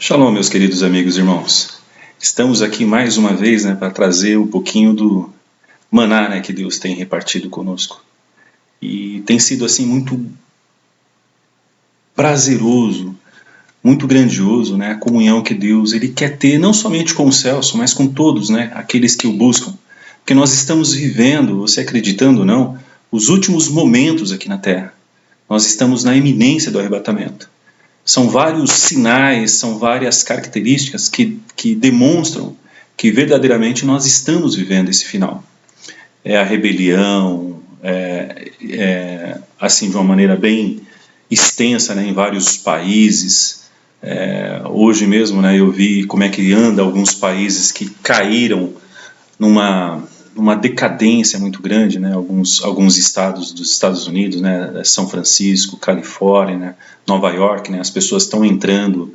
Shalom, meus queridos amigos e irmãos. Estamos aqui mais uma vez, para trazer um pouquinho do maná, que Deus tem repartido conosco. E tem sido assim muito prazeroso, muito grandioso, a comunhão que Deus ele quer ter não somente com os céus, mas com todos, aqueles que o buscam. Porque nós estamos vivendo, você acreditando ou não, os últimos momentos aqui na Terra. Nós estamos na iminência do arrebatamento. São vários sinais, são várias características que demonstram que verdadeiramente nós estamos vivendo esse final. É a rebelião, assim de uma maneira bem extensa, em vários países. Hoje mesmo eu vi como é que anda alguns países que caíram numa decadência muito grande, alguns estados dos Estados Unidos, São Francisco, Califórnia, Nova York, as pessoas estão entrando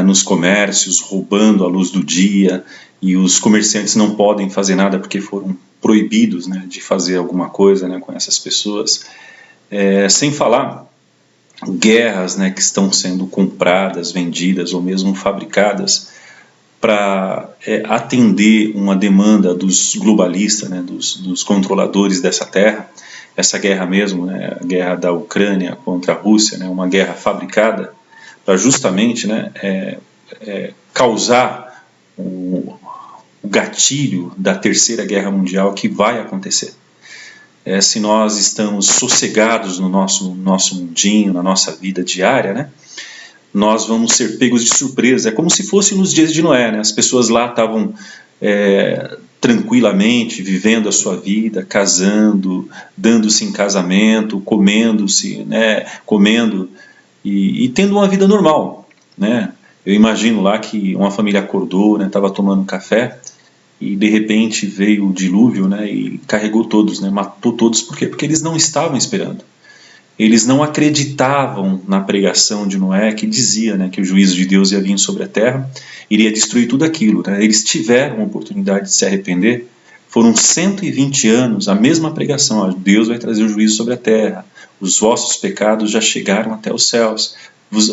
nos comércios, roubando a luz do dia, e os comerciantes não podem fazer nada porque foram proibidos de fazer alguma coisa com essas pessoas, sem falar guerras que estão sendo compradas, vendidas ou mesmo fabricadas para atender uma demanda dos globalistas, dos controladores dessa terra. Essa guerra mesmo, a guerra da Ucrânia contra a Rússia, uma guerra fabricada para justamente causar o gatilho da Terceira Guerra Mundial que vai acontecer. Se nós estamos sossegados no nosso mundinho, na nossa vida diária, nós vamos ser pegos de surpresa. É como se fosse nos dias de Noé, As pessoas lá estavam tranquilamente vivendo a sua vida, casando, dando-se em casamento, comendo-se, comendo e tendo uma vida normal, Eu imagino lá que uma família acordou, estava tomando café e de repente veio o dilúvio, e carregou todos, matou todos. Por quê? Porque eles não estavam esperando. Eles não acreditavam na pregação de Noé que dizia que o juízo de Deus ia vir sobre a terra, iria destruir tudo aquilo. Eles tiveram a oportunidade de se arrepender. Foram 120 anos, a mesma pregação. Deus vai trazer o juízo sobre a terra. Os vossos pecados já chegaram até os céus.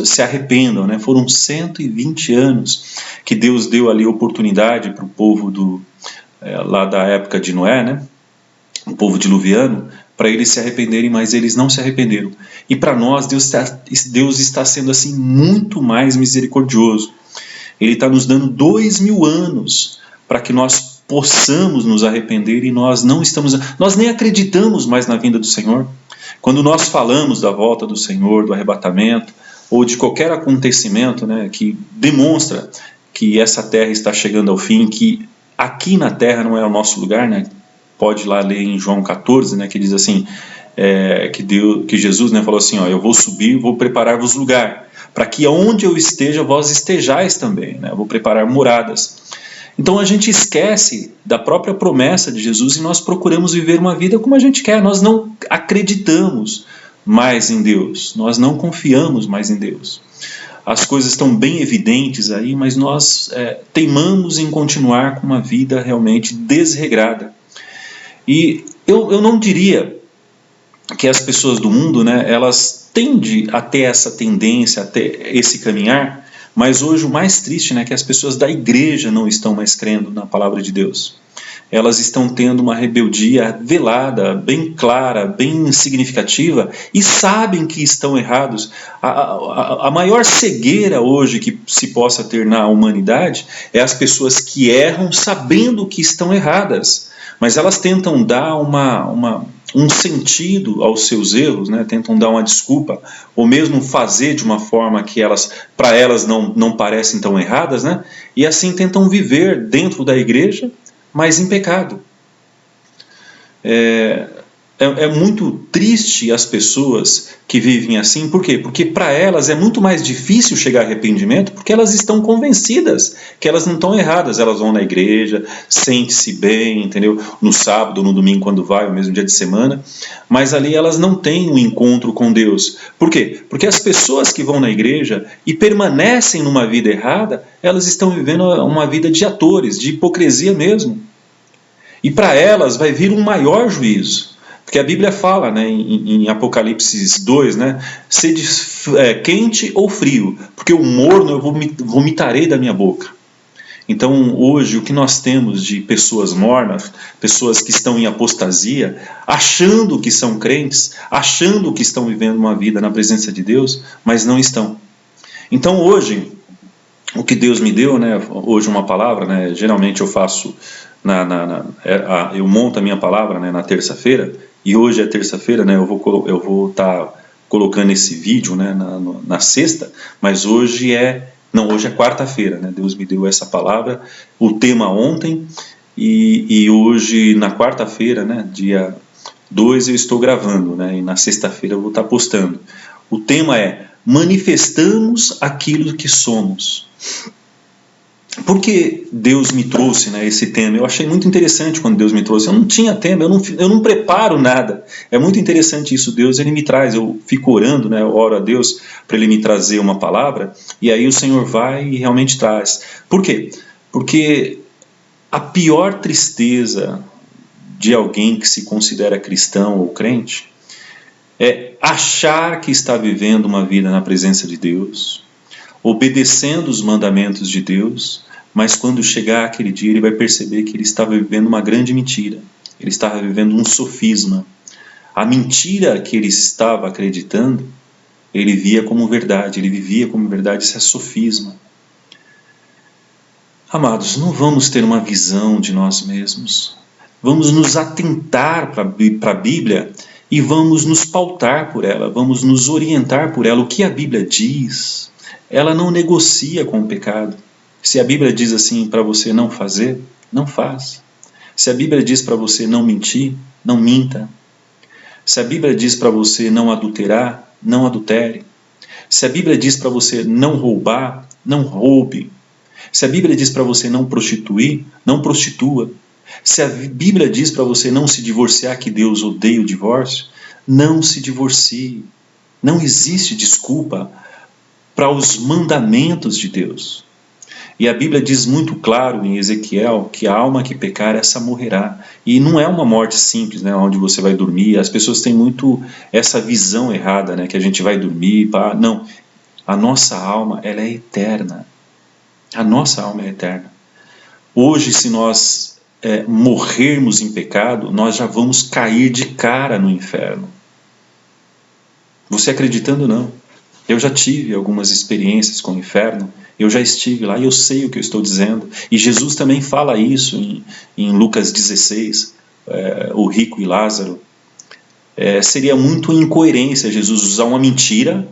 Se arrependam. Foram 120 anos que Deus deu ali oportunidade para o povo lá da época de Noé, o povo diluviano, para eles se arrependerem, mas eles não se arrependeram. E para nós, Deus está sendo assim muito mais misericordioso. Ele está nos dando 2000 anos para que nós possamos nos arrepender, e nós nem acreditamos mais na vinda do Senhor. Quando nós falamos da volta do Senhor, do arrebatamento, ou de qualquer acontecimento que demonstra que essa terra está chegando ao fim, que aqui na terra não é o nosso lugar, Pode lá ler em João 14, que diz assim, que Jesus falou assim, eu vou subir, vou preparar-vos lugar, para que onde eu esteja, vós estejais também, eu vou preparar moradas. Então a gente esquece da própria promessa de Jesus e nós procuramos viver uma vida como a gente quer. Nós não acreditamos mais em Deus, nós não confiamos mais em Deus. As coisas estão bem evidentes aí, mas nós teimamos em continuar com uma vida realmente desregrada. E eu não diria que as pessoas do mundo, elas tendem a ter essa tendência, a ter esse caminhar, mas hoje o mais triste é que as pessoas da igreja não estão mais crendo na palavra de Deus. Elas estão tendo uma rebeldia velada, bem clara, bem significativa, e sabem que estão errados. A maior cegueira hoje que se possa ter na humanidade é as pessoas que erram sabendo que estão erradas. Mas elas tentam dar um sentido aos seus erros, tentam dar uma desculpa, ou mesmo fazer de uma forma que para elas não parecem tão erradas, e assim tentam viver dentro da igreja, mas em pecado. É muito triste as pessoas que vivem assim. Por quê? Porque para elas é muito mais difícil chegar a arrependimento, porque elas estão convencidas que elas não estão erradas. Elas vão na igreja, sentem-se bem, entendeu? No sábado, no domingo, quando vai, o mesmo dia de semana, mas ali elas não têm um encontro com Deus. Por quê? Porque as pessoas que vão na igreja e permanecem numa vida errada, elas estão vivendo uma vida de atores, de hipocrisia mesmo. E para elas vai vir um maior juízo. Porque a Bíblia fala, em Apocalipse 2, sede quente ou frio, porque o morno eu vomitarei da minha boca. Então, hoje, o que nós temos de pessoas mornas, pessoas que estão em apostasia, achando que são crentes, achando que estão vivendo uma vida na presença de Deus, mas não estão. Então, hoje, o que Deus me deu, né, hoje uma palavra, né, geralmente eu faço, eu monto a minha palavra, né, na terça-feira, e hoje é terça-feira, né, eu vou estar colocando esse vídeo, né, na sexta, mas hoje é quarta-feira, né? Deus me deu essa palavra, o tema ontem, e hoje, na quarta-feira, né, dia 2, eu estou gravando, né, e na sexta-feira eu vou estar postando. O tema é: manifestamos aquilo que somos. Por que Deus me trouxe, né, esse tema? Eu achei muito interessante quando Deus me trouxe. Eu não tinha tema, eu não preparo nada. É muito interessante isso. Deus, ele me traz. Eu fico orando, né, eu oro a Deus para ele me trazer uma palavra, e aí o Senhor vai e realmente traz. Por quê? Porque a pior tristeza de alguém que se considera cristão ou crente é achar que está vivendo uma vida na presença de Deus, obedecendo os mandamentos de Deus, mas quando chegar aquele dia ele vai perceber que ele estava vivendo uma grande mentira. Ele estava vivendo um sofisma. A mentira que ele estava acreditando, ele via como verdade, ele vivia como verdade. Isso é sofisma. Amados, não vamos ter uma visão de nós mesmos. Vamos nos atentar para a Bíblia e vamos nos pautar por ela, vamos nos orientar por ela. O que a Bíblia diz, ela não negocia com o pecado. Se a Bíblia diz assim para você não fazer, não faz. Se a Bíblia diz para você não mentir, não minta. Se a Bíblia diz para você não adulterar, não adultere. Se a Bíblia diz para você não roubar, não roube. Se a Bíblia diz para você não prostituir, não prostitua. Se a Bíblia diz para você não se divorciar, que Deus odeia o divórcio, não se divorcie. Não existe desculpa para os mandamentos de Deus. E a Bíblia diz muito claro em Ezequiel que a alma que pecar, essa morrerá. E não é uma morte simples, né, onde você vai dormir. As pessoas têm muito essa visão errada, né, que a gente vai dormir. Não, a nossa alma, ela é eterna. A nossa alma é eterna. Hoje, se nós morrermos em pecado, nós já vamos cair de cara no inferno. Você acreditando ou não? Eu já tive algumas experiências com o inferno, eu já estive lá e eu sei o que eu estou dizendo. E Jesus também fala isso em Lucas 16, o rico e Lázaro. Seria muito incoerência Jesus usar uma mentira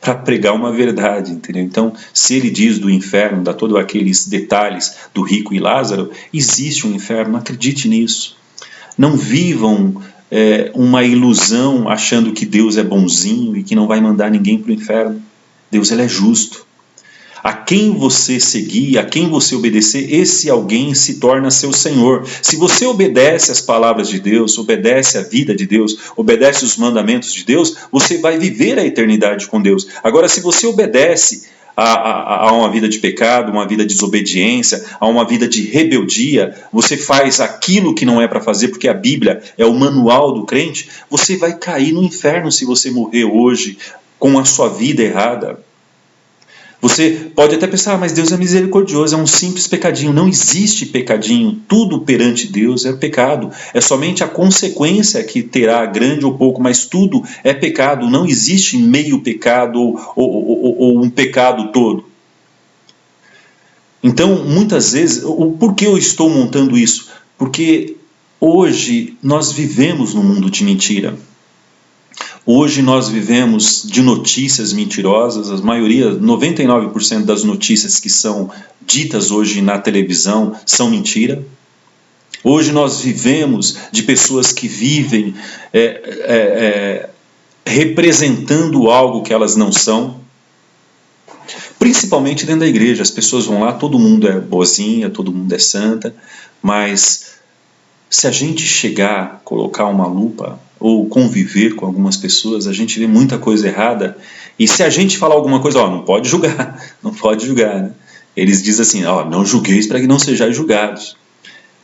para pregar uma verdade, entendeu? Então, se ele diz do inferno, dá todos aqueles detalhes do rico e Lázaro, existe um inferno, acredite nisso. Não vivam uma ilusão achando que Deus é bonzinho e que não vai mandar ninguém para o inferno. Deus, ele é justo. A quem você seguir, a quem você obedecer, esse alguém se torna seu Senhor. Se você obedece às palavras de Deus, obedece à vida de Deus, obedece os mandamentos de Deus, você vai viver a eternidade com Deus. Agora, se você obedece a uma vida de pecado, uma vida de desobediência, a uma vida de rebeldia, você faz aquilo que não é para fazer, porque a Bíblia é o manual do crente, você vai cair no inferno se você morrer hoje com a sua vida errada. Você pode até pensar, mas Deus é misericordioso, é um simples pecadinho. Não existe pecadinho, tudo perante Deus é pecado. É somente a consequência que terá grande ou pouco, mas tudo é pecado. Não existe meio pecado ou um pecado todo. Então, muitas vezes, por que eu estou montando isso? Porque hoje nós vivemos num mundo de mentira. Hoje nós vivemos de notícias mentirosas, a maioria, 99% das notícias que são ditas hoje na televisão são mentira. Hoje nós vivemos de pessoas que vivem representando algo que elas não são. Principalmente dentro da igreja, as pessoas vão lá, todo mundo é boazinha, todo mundo é santa, mas se a gente chegar, colocar uma lupa ou conviver com algumas pessoas, a gente vê muita coisa errada. E se a gente falar alguma coisa, não pode julgar, não pode julgar, né? Eles dizem assim, não julgueis para que não sejais julgados.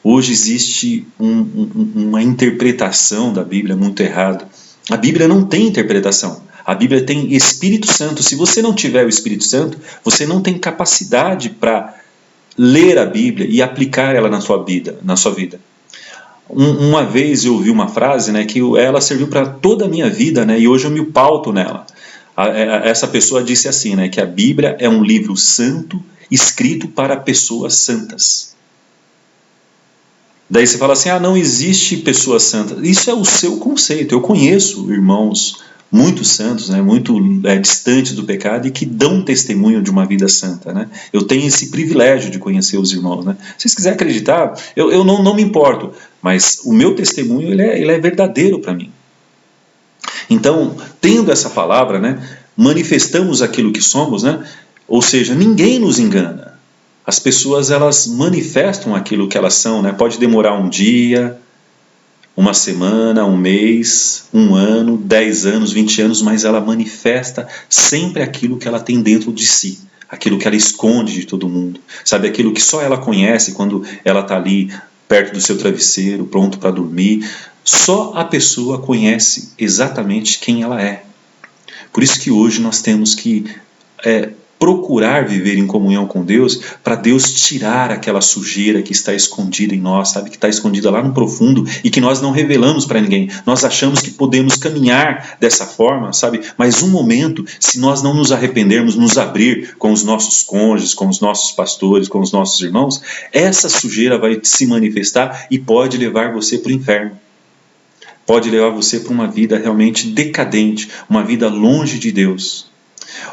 Hoje existe uma interpretação da Bíblia muito errada. A Bíblia não tem interpretação. A Bíblia tem Espírito Santo. Se você não tiver o Espírito Santo, você não tem capacidade para ler a Bíblia e aplicar ela na sua vida. Uma vez eu ouvi uma frase, né, que ela serviu para toda a minha vida, né, e hoje eu me pauto nela. Essa pessoa disse assim, né, que a Bíblia é um livro santo escrito para pessoas santas. Daí você fala assim, não existe pessoas santas. Isso é o seu conceito. Eu conheço irmãos muito santos, né, muito distantes do pecado e que dão testemunho de uma vida santa, né? Eu tenho esse privilégio de conhecer os irmãos, né? Se vocês quiserem acreditar, eu não me importo, mas o meu testemunho ele é verdadeiro para mim. Então, tendo essa palavra, né, manifestamos aquilo que somos, né? Ou seja, ninguém nos engana. As pessoas, elas manifestam aquilo que elas são, né? Pode demorar um dia, uma semana, um mês, um ano, 10 anos, 20 anos, mas ela manifesta sempre aquilo que ela tem dentro de si, aquilo que ela esconde de todo mundo, sabe? Aquilo que só ela conhece quando ela está ali perto do seu travesseiro, pronto para dormir. Só a pessoa conhece exatamente quem ela é. Por isso que hoje nós temos que procurar viver em comunhão com Deus, para Deus tirar aquela sujeira que está escondida em nós, sabe? Que está escondida lá no profundo e que nós não revelamos para ninguém. Nós achamos que podemos caminhar dessa forma, sabe? Mas um momento, se nós não nos arrependermos, nos abrir com os nossos cônjuges, com os nossos pastores, com os nossos irmãos, essa sujeira vai se manifestar e pode levar você para o inferno. Pode levar você para uma vida realmente decadente, uma vida longe de Deus.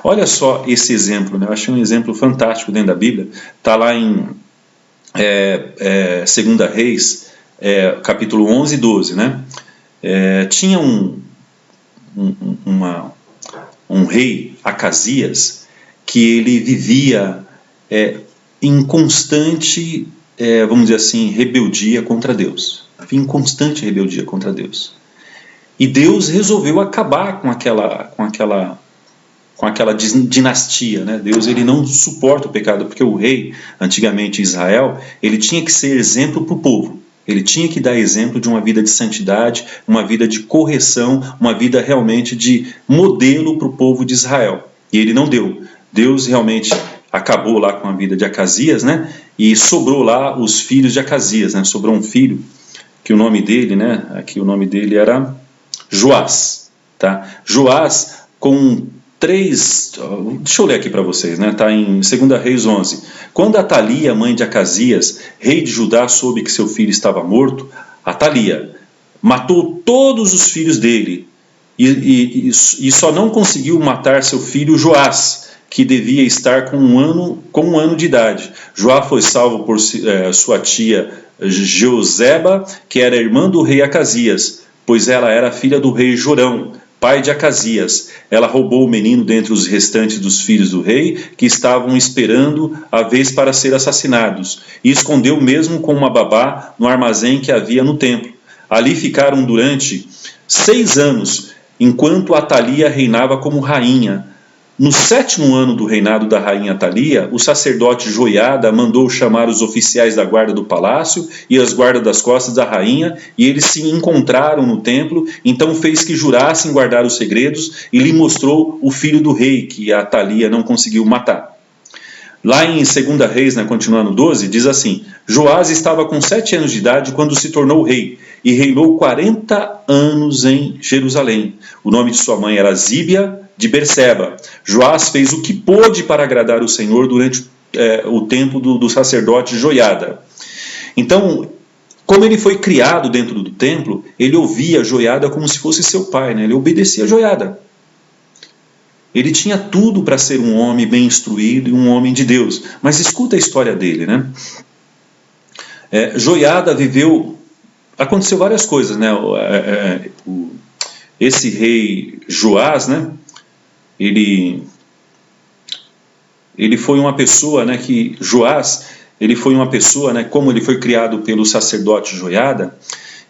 Olha só esse exemplo, né? Eu achei um exemplo fantástico dentro da Bíblia. Está lá em 2 Reis, capítulo 11 e 12. Né? Tinha um rei, Acasias, que ele vivia em constante, vamos dizer assim, rebeldia contra Deus. Em constante rebeldia contra Deus. E Deus resolveu acabar com aquela dinastia, né? Deus, ele não suporta o pecado, porque o rei, antigamente Israel, ele tinha que ser exemplo para o povo. Ele tinha que dar exemplo de uma vida de santidade, uma vida de correção, uma vida realmente de modelo para o povo de Israel. E ele não deu. Deus realmente acabou lá com a vida de Acasias, né? E sobrou lá os filhos de Acasias, né? Sobrou um filho, que o nome dele, né? Aqui o nome dele era Joás, tá? Joás com 3, deixa eu ler aqui para vocês, né? Está em 2 Reis 11. Quando Atalia, mãe de Acasias, rei de Judá, soube que seu filho estava morto, Atalia matou todos os filhos dele e só não conseguiu matar seu filho Joás, que devia estar com um ano de idade. Joás foi salvo por sua tia Jeoseba, que era irmã do rei Acasias, pois ela era filha do rei Jorão, pai de Acasias. Ela roubou o menino dentre os restantes dos filhos do rei, que estavam esperando a vez para ser assassinados, e escondeu mesmo com uma babá no armazém que havia no templo. Ali ficaram durante 6 anos, enquanto Atalia reinava como rainha. No 7º ano do reinado da rainha Atalia, o sacerdote Joiada mandou chamar os oficiais da guarda do palácio e as guardas das costas da rainha, e eles se encontraram no templo. Então fez que jurassem guardar os segredos e lhe mostrou o filho do rei, que a Atalia não conseguiu matar. Lá em 2 Reis, né, continuando 12, diz assim: Joás estava com 7 anos de idade quando se tornou rei, e reinou 40 anos em Jerusalém. O nome de sua mãe era Zíbia de Berseba. Joás fez o que pôde para agradar o Senhor durante o tempo do sacerdote Joiada. Então, como ele foi criado dentro do templo, ele ouvia Joiada como se fosse seu pai, né? Ele obedecia a Joiada. Ele tinha tudo para ser um homem bem instruído e um homem de Deus. Mas escuta a história dele, né? Joiada viveu... Aconteceu várias coisas, né? Esse rei Joás, né? Ele foi uma pessoa, né? Que Joás, ele foi uma pessoa, né? Como ele foi criado pelo sacerdote Joiada,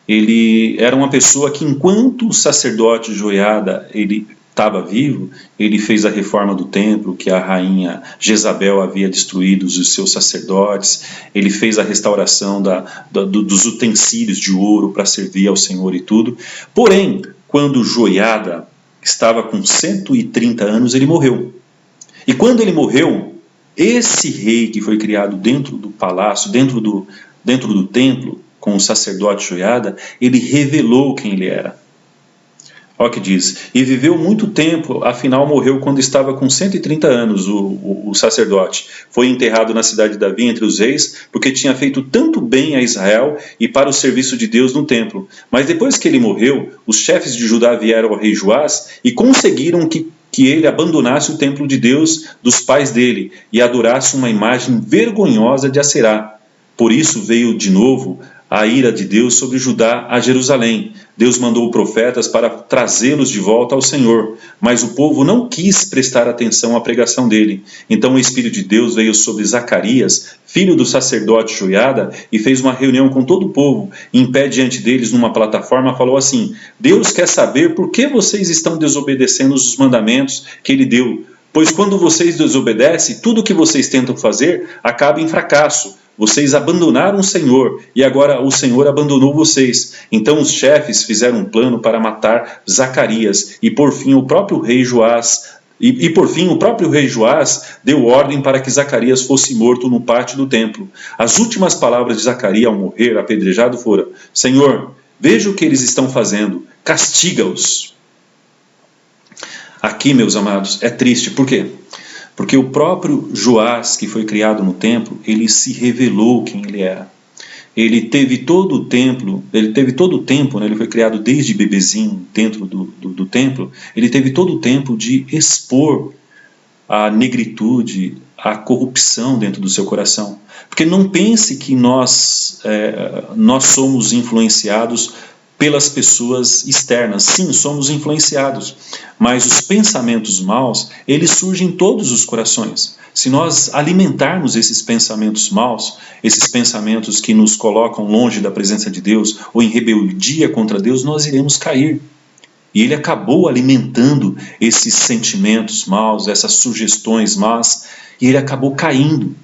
ele era uma pessoa que, enquanto o sacerdote Joiada ele estava vivo, ele fez a reforma do templo, que a rainha Jezabel havia destruído os seus sacerdotes. Ele fez a restauração dos utensílios de ouro para servir ao Senhor e tudo. Porém, quando Joiada estava com 130 anos, ele morreu. E quando ele morreu, esse rei que foi criado dentro do palácio, dentro do templo, com o sacerdote Joiada, ele revelou quem ele era. Olha o que diz: e viveu muito tempo, afinal morreu quando estava com 130 anos, o sacerdote. Foi enterrado na cidade de Davi entre os reis, porque tinha feito tanto bem a Israel e para o serviço de Deus no templo. Mas depois que ele morreu, os chefes de Judá vieram ao rei Joás e conseguiram que ele abandonasse o templo de Deus dos pais dele e adorasse uma imagem vergonhosa de Aserá. Por isso veio de novo a ira de Deus sobre Judá a Jerusalém. Deus mandou profetas para trazê-los de volta ao Senhor, mas o povo não quis prestar atenção à pregação dele. Então o Espírito de Deus veio sobre Zacarias, filho do sacerdote Joiada, e fez uma reunião com todo o povo. Em pé diante deles, numa plataforma, falou assim: Deus quer saber por que vocês estão desobedecendo os mandamentos que ele deu. Pois quando vocês desobedecem, tudo o que vocês tentam fazer acaba em fracasso. Vocês abandonaram o Senhor, e agora o Senhor abandonou vocês. Então os chefes fizeram um plano para matar Zacarias, e por fim o próprio rei Joás deu ordem para que Zacarias fosse morto no pátio do templo. As últimas palavras de Zacarias ao morrer apedrejado foram: Senhor, veja o que eles estão fazendo, castiga-os. Aqui, meus amados, é triste. Por quê? Porque o próprio Joás, que foi criado no templo, ele se revelou quem ele era. Ele teve todo o tempo, né, ele foi criado desde bebezinho dentro do templo, ele teve todo o tempo de expor a negritude, a corrupção dentro do seu coração. Porque não pense que nós somos influenciados pelas pessoas externas. Sim, somos influenciados, mas os pensamentos maus, eles surgem em todos os corações. Se nós alimentarmos esses pensamentos maus, esses pensamentos que nos colocam longe da presença de Deus, ou em rebeldia contra Deus, nós iremos cair. E ele acabou alimentando esses sentimentos maus, essas sugestões más, e ele acabou caindo.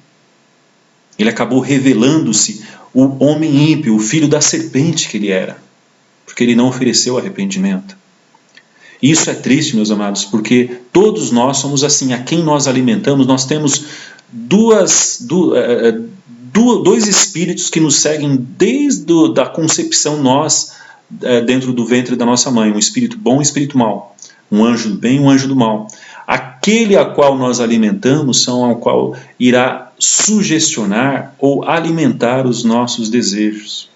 Ele acabou revelando-se o homem ímpio, o filho da serpente que ele era, porque ele não ofereceu arrependimento. Isso é triste, meus amados, porque todos nós somos assim. A quem nós alimentamos, nós temos dois espíritos que nos seguem desde a concepção dentro do ventre da nossa mãe, um espírito bom e um espírito mau, um anjo do bem e um anjo do mal. Aquele a qual nós alimentamos são ao qual irá sugestionar ou alimentar os nossos desejos.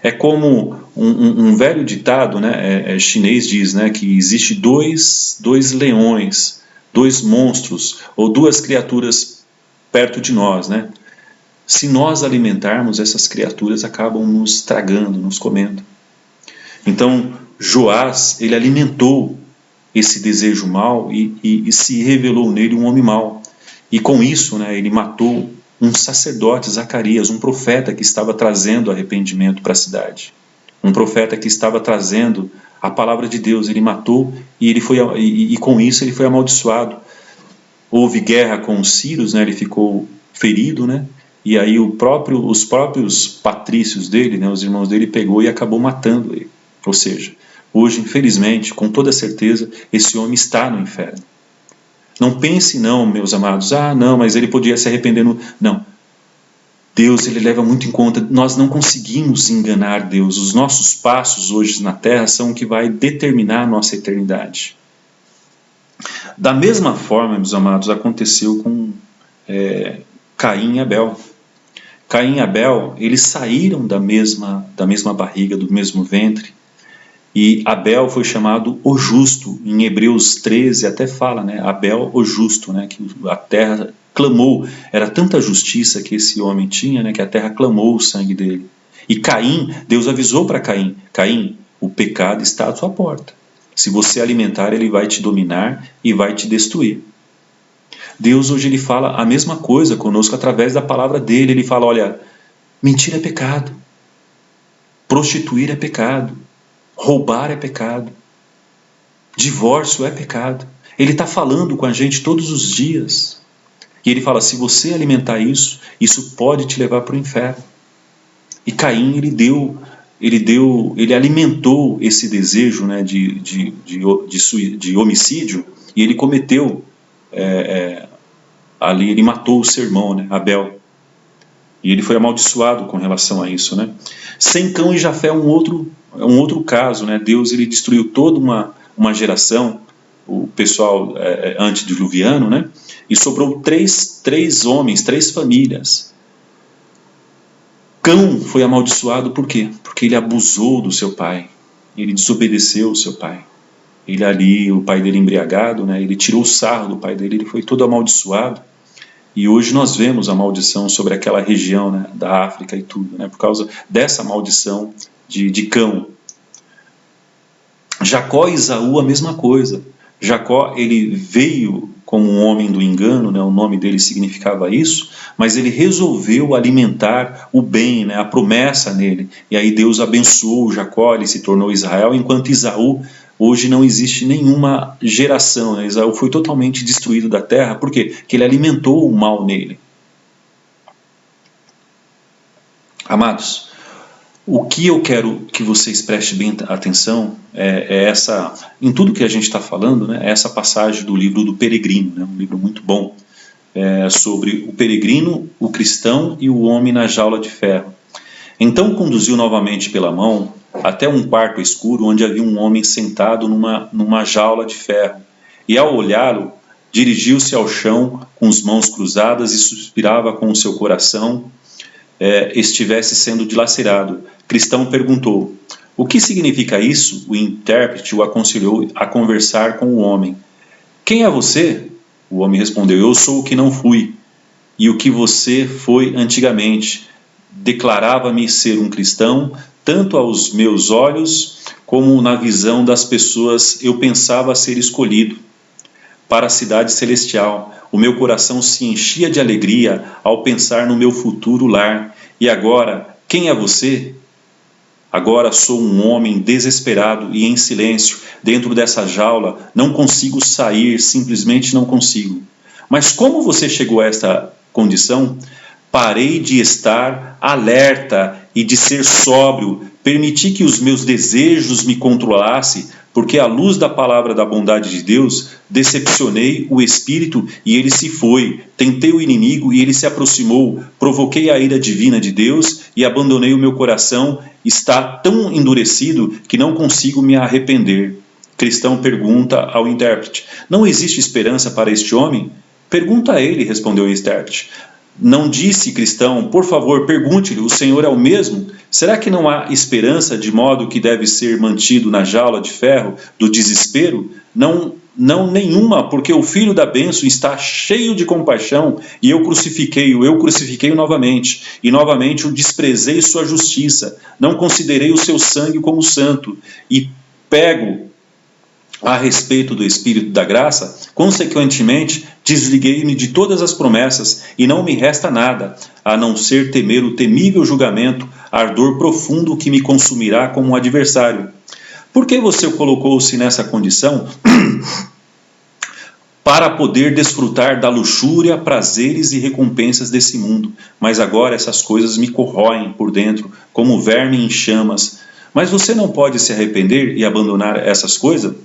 É como um velho ditado, né, chinês diz, né, que existe dois leões, dois monstros ou duas criaturas perto de nós, né? Se nós alimentarmos, essas criaturas acabam nos tragando, nos comendo. Então Joás, ele alimentou esse desejo mau e se revelou nele um homem mau. E com isso, né, ele matou um sacerdote, Zacarias, um profeta que estava trazendo arrependimento para a cidade. Um profeta que estava trazendo a palavra de Deus. Ele matou e com isso ele foi amaldiçoado. Houve guerra com os sírios, né, ele ficou ferido, né, e aí os próprios patrícios dele, né, os irmãos dele, pegou e acabou matando ele. Ou seja, hoje, infelizmente, com toda certeza, esse homem está no inferno. Não pense não, meus amados, não, mas ele podia se arrepender. Não. Deus, ele leva muito em conta, nós não conseguimos enganar Deus. Os nossos passos hoje na terra são o que vai determinar a nossa eternidade. Da mesma forma, meus amados, aconteceu com Caim e Abel. Caim e Abel, eles saíram da mesma barriga, do mesmo ventre. E Abel foi chamado o justo. Em Hebreus 13 até fala, né, Abel o justo, né, que a terra clamou. Era tanta justiça que esse homem tinha, né, que a terra clamou o sangue dele. E Caim, Deus avisou para Caim: Caim, o pecado está à sua porta. Se você alimentar, ele vai te dominar e vai te destruir. Deus hoje ele fala a mesma coisa conosco através da palavra dele. Ele fala: olha, mentira é pecado, prostituir é pecado, roubar é pecado, divórcio é pecado. Ele está falando com a gente todos os dias. E ele fala: se você alimentar isso, isso pode te levar para o inferno. E Caim, ele deu ele alimentou esse desejo, né, de homicídio, e ele cometeu, ali ele matou o seu irmão, né, Abel. E ele foi amaldiçoado com relação a isso, né? Sem Cão e Jafé é um outro caso, né? Deus ele destruiu toda uma geração, o pessoal antediluviano, né? E sobrou três homens, três famílias. Cão foi amaldiçoado por quê? Porque ele abusou do seu pai, ele desobedeceu o seu pai. Ele ali, o pai dele embriagado, né? Ele tirou o sarro do pai dele, ele foi todo amaldiçoado. E hoje nós vemos a maldição sobre aquela região, né, da África e tudo, né, por causa dessa maldição de Cão. Jacó e Esaú a mesma coisa. Jacó ele veio como um homem do engano, né, o nome dele significava isso, mas ele resolveu alimentar o bem, né, a promessa nele. E aí Deus abençoou Jacó, ele se tornou Israel, enquanto Esaú, hoje não existe nenhuma geração, né? Esaú foi totalmente destruído da terra. Por quê? Porque ele alimentou o mal nele. Amados, o que eu quero que vocês prestem bem atenção essa, em tudo que a gente está falando, né, é essa passagem do livro do Peregrino, né, um livro muito bom, sobre o peregrino, o cristão e o homem na jaula de ferro. Então conduziu novamente pela mão até um quarto escuro onde havia um homem sentado numa jaula de ferro. E ao olhá-lo, dirigiu-se ao chão com as mãos cruzadas e suspirava com o seu coração estivesse sendo dilacerado. Cristão perguntou: o que significa isso? O intérprete o aconselhou a conversar com o homem. Quem é você? O homem respondeu: eu sou o que não fui, e o que você foi antigamente. Declarava-me ser um cristão, tanto aos meus olhos como na visão das pessoas eu pensava ser escolhido para a cidade celestial. O meu coração se enchia de alegria ao pensar no meu futuro lar. E agora, quem é você? Agora sou um homem desesperado e em silêncio dentro dessa jaula. Não consigo sair, simplesmente não consigo. Mas como você chegou a esta condição? Parei de estar alerta e de ser sóbrio. Permiti que os meus desejos me controlassem, porque à luz da palavra da bondade de Deus, decepcionei o espírito e ele se foi. Tentei o inimigo e ele se aproximou. Provoquei a ira divina de Deus e abandonei o meu coração. Está tão endurecido que não consigo me arrepender. Cristão pergunta ao intérprete: não existe esperança para este homem? Pergunta a ele, respondeu o intérprete. Não disse, cristão, por favor, pergunte-lhe, o Senhor é o mesmo? Será que não há esperança de modo que deve ser mantido na jaula de ferro do desespero? Não nenhuma, porque o filho da bênção está cheio de compaixão e eu crucifiquei-o novamente, e novamente o desprezei sua justiça, não considerei o seu sangue como santo, e pego a respeito do Espírito da graça, consequentemente, desliguei-me de todas as promessas e não me resta nada, a não ser temer o temível julgamento, ardor profundo que me consumirá como um adversário. Por que você colocou-se nessa condição? Para poder desfrutar da luxúria, prazeres e recompensas desse mundo. Mas agora essas coisas me corroem por dentro, como verme em chamas. Mas você não pode se arrepender e abandonar essas coisas?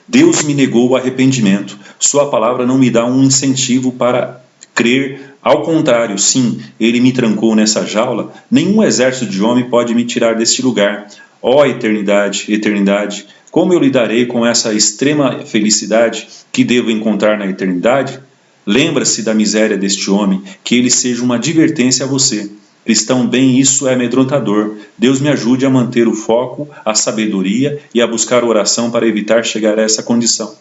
Deus me negou o arrependimento. Sua palavra não me dá um incentivo para crer. Ao contrário, sim, ele me trancou nessa jaula. Nenhum exército de homem pode me tirar deste lugar. Ó eternidade, eternidade, como eu lidarei com essa extrema felicidade que devo encontrar na eternidade? Lembra-se da miséria deste homem, que ele seja uma advertência a você. Cristão, bem, isso é amedrontador. Deus me ajude a manter o foco, a sabedoria e a buscar oração para evitar chegar a essa condição.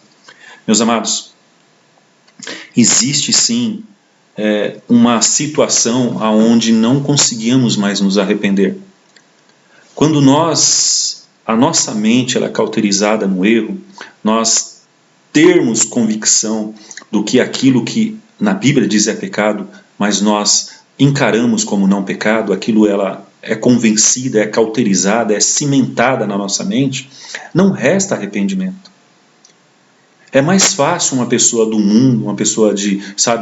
Meus amados, existe sim uma situação onde não conseguimos mais nos arrepender. Quando a nossa mente ela é cauterizada no erro, nós termos convicção do que aquilo que na Bíblia diz é pecado, mas nós encaramos como não pecado, aquilo ela é convencida, é cauterizada, é cimentada na nossa mente, não resta arrependimento. É mais fácil uma pessoa do mundo, uma pessoa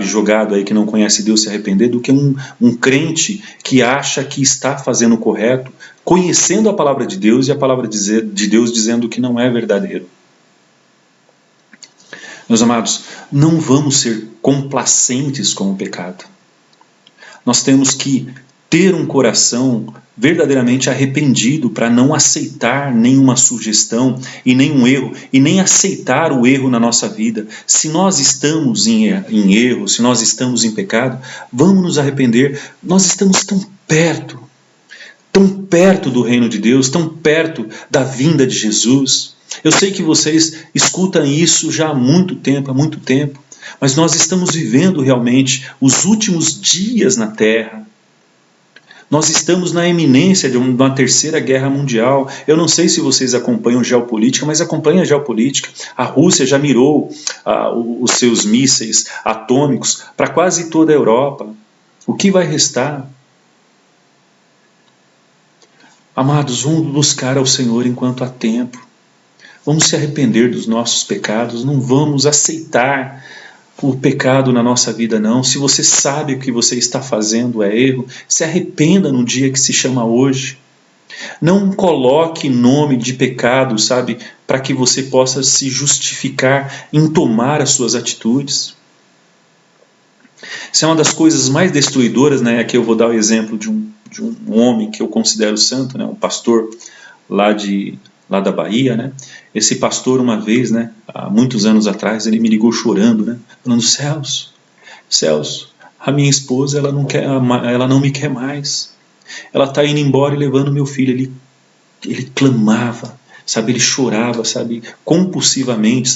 jogado aí que não conhece Deus se arrepender do que um crente que acha que está fazendo o correto, conhecendo a palavra de Deus e a palavra de Deus dizendo que não é verdadeiro. Meus amados, não vamos ser complacentes com o pecado. Nós temos que ter um coração verdadeiramente arrependido para não aceitar nenhuma sugestão e nenhum erro, e nem aceitar o erro na nossa vida. Se nós estamos em erro, se nós estamos em pecado, vamos nos arrepender. Nós estamos tão perto do reino de Deus, tão perto da vinda de Jesus. Eu sei que vocês escutam isso já há muito tempo, mas nós estamos vivendo realmente os últimos dias na Terra. Nós estamos na iminência de uma terceira guerra mundial. Eu não sei se vocês acompanham geopolítica, mas acompanham a geopolítica. A Rússia já mirou os seus mísseis atômicos para quase toda a Europa. O que vai restar? Amados, vamos buscar ao Senhor enquanto há tempo. Vamos se arrepender dos nossos pecados. Não vamos aceitar o pecado na nossa vida, não. Se você sabe que o que você está fazendo é erro, se arrependa no dia que se chama hoje. Não coloque nome de pecado, para que você possa se justificar em tomar as suas atitudes. Isso é uma das coisas mais destruidoras, né? Aqui eu vou dar o exemplo de um homem que eu considero santo, né? Um pastor lá da Bahia, né? Esse pastor uma vez, né, há muitos anos atrás, ele me ligou chorando, né, falando: Celso, a minha esposa ela não me quer mais, ela está indo embora e levando meu filho. Ele clamava, ele chorava, compulsivamente,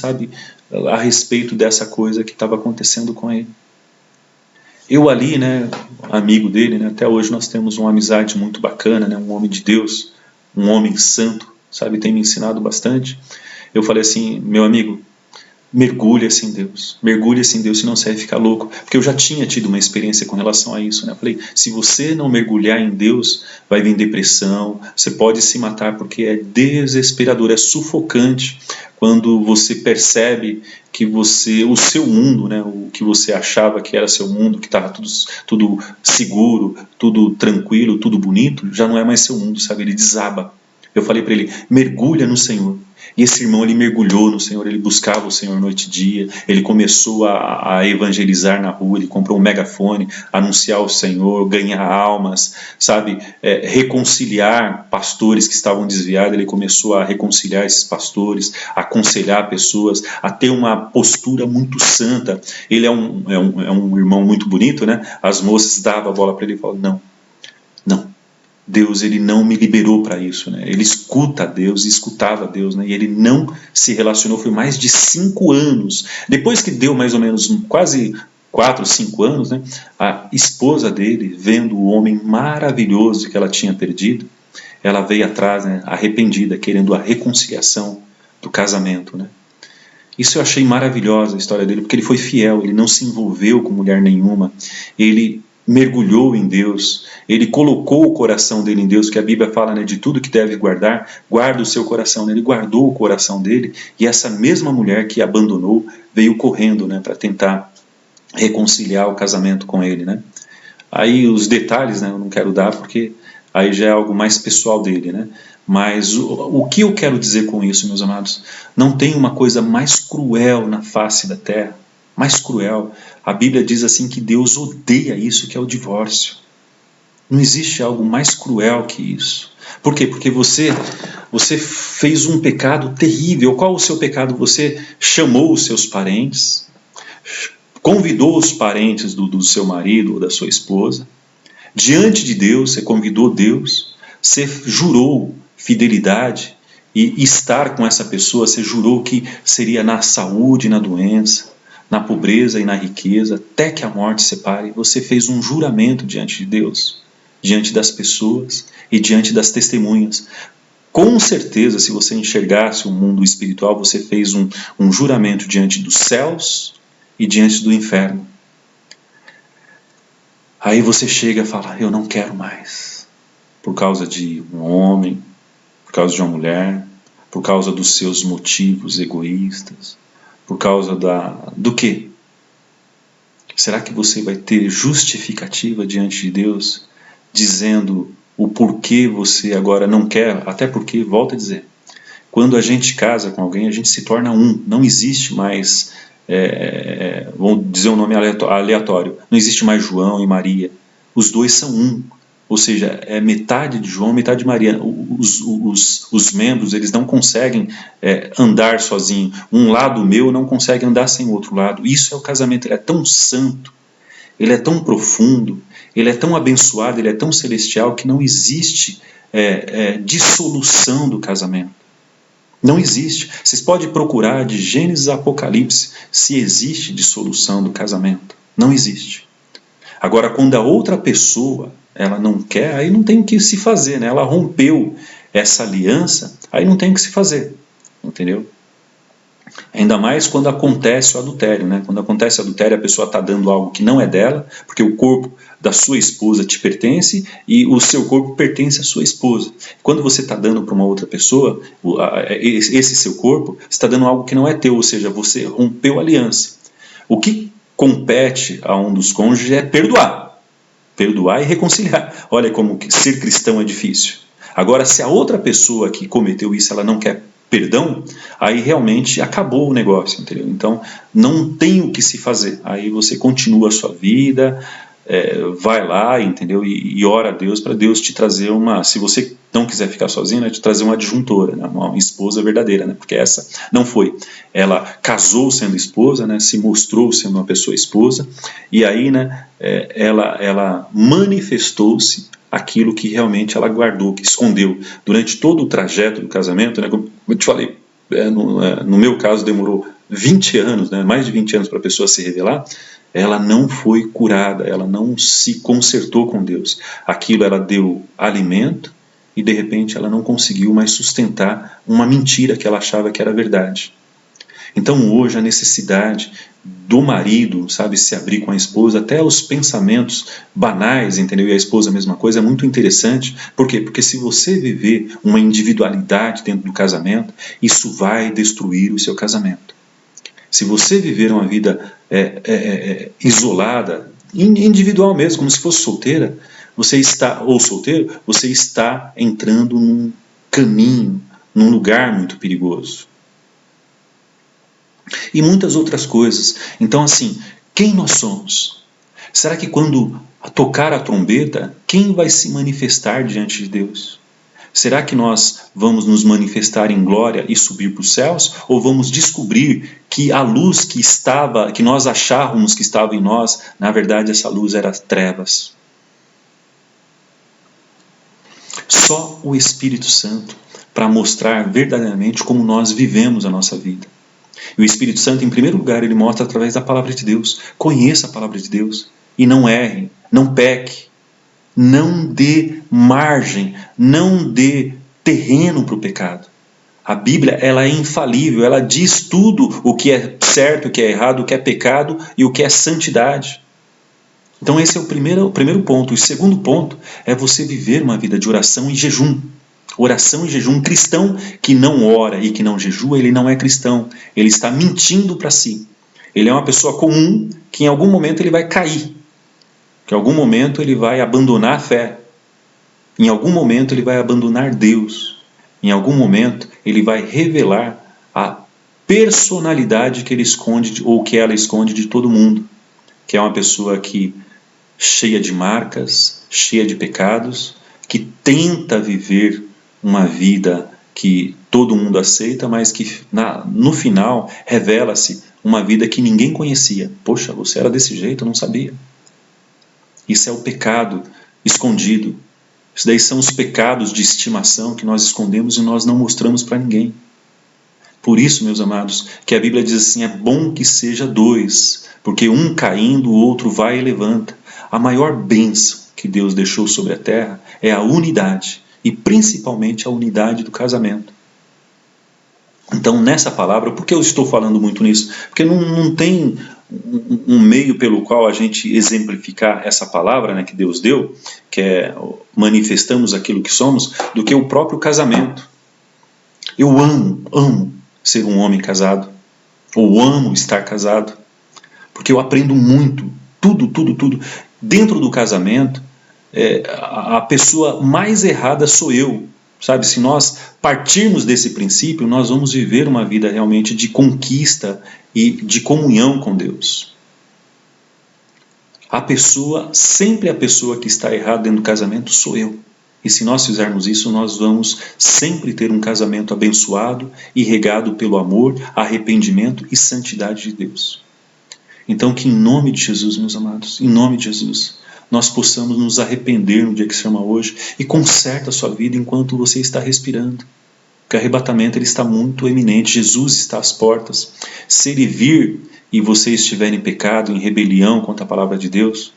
a respeito dessa coisa que estava acontecendo com ele. Eu ali, né, amigo dele, né, até hoje nós temos uma amizade muito bacana, né, um homem de Deus, um homem santo, tem me ensinado bastante. Eu falei assim: meu amigo, mergulhe-se em Deus, senão você vai ficar louco. Porque eu já tinha tido uma experiência com relação a isso, né? Eu falei: se você não mergulhar em Deus, vai vir depressão, você pode se matar, porque é desesperador, é sufocante quando você percebe que o seu mundo, né, o que você achava que era seu mundo, que estava tudo seguro, tudo tranquilo, tudo bonito, já não é mais seu mundo, ele desaba. Eu falei para ele: mergulha no Senhor. E esse irmão, ele mergulhou no Senhor, ele buscava o Senhor noite e dia, ele começou a evangelizar na rua, ele comprou um megafone, anunciar o Senhor, ganhar almas, reconciliar pastores que estavam desviados. Ele começou a reconciliar esses pastores, a aconselhar pessoas, a ter uma postura muito santa. Ele é um irmão muito bonito, né? As moças davam a bola para ele e falavam: não, Deus, ele não me liberou para isso, né? Ele escuta a Deus e escutava a Deus, né? E ele não se relacionou, foi mais de 5 anos. Depois que deu mais ou menos quase 4, 5 anos, né? A esposa dele, vendo o homem maravilhoso que ela tinha perdido, ela veio atrás, né, arrependida, querendo a reconciliação do casamento, né? Isso eu achei maravilhosa a história dele, porque ele foi fiel, ele não se envolveu com mulher nenhuma, ele mergulhou em Deus, ele colocou o coração dele em Deus, que a Bíblia fala, né, de tudo que deve guardar, guarda o seu coração, né? Ele guardou o coração dele, e essa mesma mulher que abandonou veio correndo, né, para tentar reconciliar o casamento com ele, né? Aí os detalhes, né, eu não quero dar, porque aí já é algo mais pessoal dele, né? Mas o que eu quero dizer com isso, meus amados? Não tem uma coisa mais cruel na face da terra, mais cruel. A Bíblia diz assim que Deus odeia isso, que é o divórcio. Não existe algo mais cruel que isso. Por quê? Porque você fez um pecado terrível. Qual o seu pecado? Você chamou os seus parentes, convidou os parentes do seu marido ou da sua esposa. Diante de Deus, você convidou Deus, você jurou fidelidade e estar com essa pessoa, você jurou que seria na saúde e na doença, na pobreza e na riqueza, até que a morte separe. Você fez um juramento diante de Deus, diante das pessoas e diante das testemunhas. Com certeza, se você enxergasse o mundo espiritual, você fez um juramento diante dos céus e diante do inferno. Aí você chega e fala: eu não quero mais, por causa de um homem, por causa de uma mulher, por causa dos seus motivos egoístas, Por causa do quê? Será que você vai ter justificativa diante de Deus, dizendo o porquê você agora não quer? Até porque, volto a dizer, quando a gente casa com alguém, a gente se torna um. Não existe mais, vamos dizer um nome aleatório, não existe mais João e Maria. Os dois são um. Ou seja, é metade de João, metade de Maria. Os membros, eles não conseguem andar sozinhos. Um lado meu não consegue andar sem o outro lado. Isso é o casamento. Ele é tão santo, ele é tão profundo, ele é tão abençoado, ele é tão celestial que não existe dissolução do casamento. Não existe. Vocês podem procurar de Gênesis a Apocalipse se existe dissolução do casamento. Não existe. Agora, quando a outra pessoa ela não quer, aí não tem o que se fazer, né? Ela rompeu essa aliança, aí não tem o que se fazer, entendeu? Ainda mais quando acontece o adultério, né? Quando acontece o adultério, a pessoa está dando algo que não é dela, porque o corpo da sua esposa te pertence e o seu corpo pertence à sua esposa. Quando você está dando para uma outra pessoa, esse seu corpo, você está dando algo que não é teu, ou seja, você rompeu a aliança. O que compete a um dos cônjuges é perdoar e reconciliar. Olha como ser cristão é difícil. Agora, se a outra pessoa que cometeu isso, ela não quer perdão, aí realmente acabou o negócio, entendeu? Então, não tem o que se fazer. Aí você continua a sua vida, vai lá, entendeu? E ora a Deus para Deus te trazer se você não quiser ficar sozinho, né, te trazer uma adjuntora, né, uma esposa verdadeira, né, porque essa não foi. Ela casou sendo esposa, né, se mostrou sendo uma pessoa esposa, e aí, né, ela manifestou-se aquilo que realmente ela guardou, que escondeu durante todo o trajeto do casamento, né, como eu te falei, no meu caso demorou 20 anos, né, mais de 20 anos para a pessoa se revelar. Ela não foi curada, ela não se consertou com Deus. Aquilo ela deu alimento e de repente ela não conseguiu mais sustentar uma mentira que ela achava que era verdade. Então hoje a necessidade do marido, sabe, se abrir com a esposa, até os pensamentos banais, entendeu? E a esposa a mesma coisa, é muito interessante. Por quê? Porque se você viver uma individualidade dentro do casamento, isso vai destruir o seu casamento. Se você viver uma vida isolada, individual mesmo, como se fosse solteira, ou solteiro, você está entrando num caminho, num lugar muito perigoso. E muitas outras coisas. Então, assim, quem nós somos? Será que quando tocar a trombeta, quem vai se manifestar diante de Deus? Será que nós vamos nos manifestar em glória e subir para os céus? Ou vamos descobrir que a luz que nós achávamos que estava em nós, na verdade essa luz era trevas? Só o Espírito Santo para mostrar verdadeiramente como nós vivemos a nossa vida. E o Espírito Santo, em primeiro lugar, ele mostra através da palavra de Deus. Conheça a palavra de Deus e não erre, não peque. Não dê margem, não dê terreno para o pecado. A Bíblia, ela é infalível, ela diz tudo o que é certo, o que é errado, o que é pecado e o que é santidade. Então esse é o primeiro ponto. O segundo ponto é você viver uma vida de oração e jejum. Oração e jejum. Um cristão que não ora e que não jejua, ele não é cristão. Ele está mentindo para si. Ele é uma pessoa comum que em algum momento ele vai cair. Que em algum momento ele vai abandonar a fé. Em algum momento ele vai abandonar Deus. Em algum momento ele vai revelar a personalidade que ele esconde ou que ela esconde de todo mundo. Que é uma pessoa que cheia de marcas, cheia de pecados, que tenta viver uma vida que todo mundo aceita, mas que no final revela-se uma vida que ninguém conhecia. Poxa, você era desse jeito, eu não sabia. Isso é o pecado escondido. Isso daí são os pecados de estimação que nós escondemos e nós não mostramos para ninguém. Por isso, meus amados, que a Bíblia diz assim, é bom que seja dois, porque um caindo, o outro vai e levanta. A maior bênção que Deus deixou sobre a terra é a unidade, e principalmente a unidade do casamento. Então, nessa palavra, por que eu estou falando muito nisso? Porque não tem um meio pelo qual a gente exemplificar essa palavra, né, que Deus deu, que é manifestamos aquilo que somos, do que o próprio casamento. Eu amo ser um homem casado. ou amo estar casado, porque eu aprendo muito, tudo. Dentro do casamento, a pessoa mais errada sou eu, sabe? Se nós partirmos desse princípio, nós vamos viver uma vida realmente de conquista e de comunhão com Deus. Sempre a pessoa que está errada dentro do casamento sou eu. E se nós fizermos isso, nós vamos sempre ter um casamento abençoado e regado pelo amor, arrependimento e santidade de Deus. Então que em nome de Jesus, meus amados, em nome de Jesus, nós possamos nos arrepender no dia que se chama hoje e conserta a sua vida enquanto você está respirando. Porque o arrebatamento ele está muito eminente, Jesus está às portas. Se ele vir e você estiver em pecado, em rebelião contra a palavra de Deus,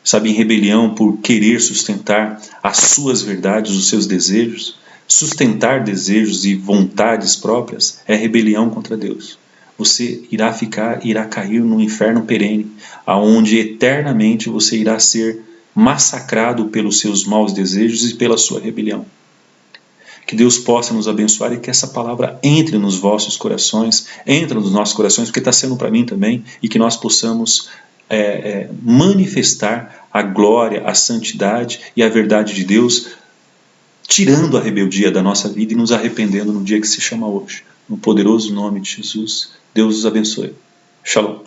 sabe, em rebelião por querer sustentar as suas verdades, os seus desejos, sustentar desejos e vontades próprias é rebelião contra Deus. Você irá cair no inferno perene, aonde eternamente você irá ser massacrado pelos seus maus desejos e pela sua rebelião. Que Deus possa nos abençoar e que essa palavra entre nos vossos corações, entre nos nossos corações, porque está sendo para mim também, e que nós possamos manifestar a glória, a santidade e a verdade de Deus, tirando a rebeldia da nossa vida e nos arrependendo no dia que se chama hoje. No poderoso nome de Jesus, Deus os abençoe. Shalom.